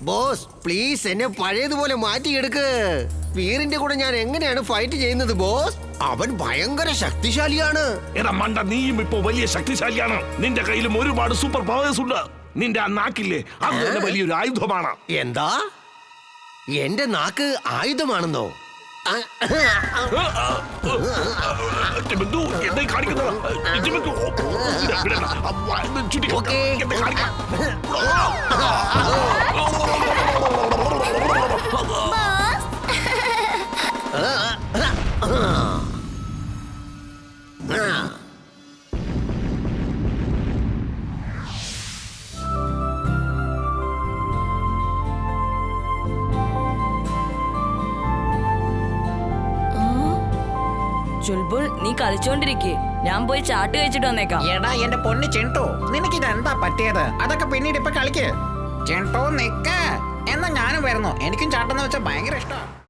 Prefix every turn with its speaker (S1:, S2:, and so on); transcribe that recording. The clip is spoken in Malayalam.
S1: ബോസ് പ്ലീസ് എന്നെ പഴയതുപോലെ മാറ്റിയെടുക്ക്. വീറിന്റെ കൂടെ ഞാൻ എങ്ങനെയാണ് ഫൈറ്റ് ചെയ്യുന്നത് ബോസ്? അവൻ ഭയങ്കര ശക്തിശാലിയാണ്.
S2: എടാ മണ്ട, നീയും ഇപ്പൊ വലിയ ശക്തിശാലിയാണ്. നിന്റെ കയ്യിലും ഒരുപാട് സൂപ്പർ പവേഴ്സ് ഉണ്ട്. നിന്റെ ആ നാക്കില്ലേ, അത് തന്നെ വലിയൊരു ആയുധമാണ്.
S1: എന്താ? എന്റെ നാക്ക് ആയുധമാണെന്നോ?
S3: ചുൽബുൾ, നീ കളിച്ചോണ്ടിരിക്കേ, ഞാൻ പോയി ചാട്ട് കഴിച്ചിട്ട് വന്നേക്കാം.
S4: എടാ എന്റെ പൊന്ന് ചെണ്ടു, നിനക്ക് ഇതെന്താ പറ്റിയത്? അതൊക്കെ പിന്നീട് ഇപ്പൊ കളിക്ക്. ചെണ്ടു നിക്ക. എന്നാ ഞാനും വരുന്നു. എനിക്കും ചാട്ടെന്ന് വെച്ചാൽ ഭയങ്കര ഇഷ്ടമാണ്.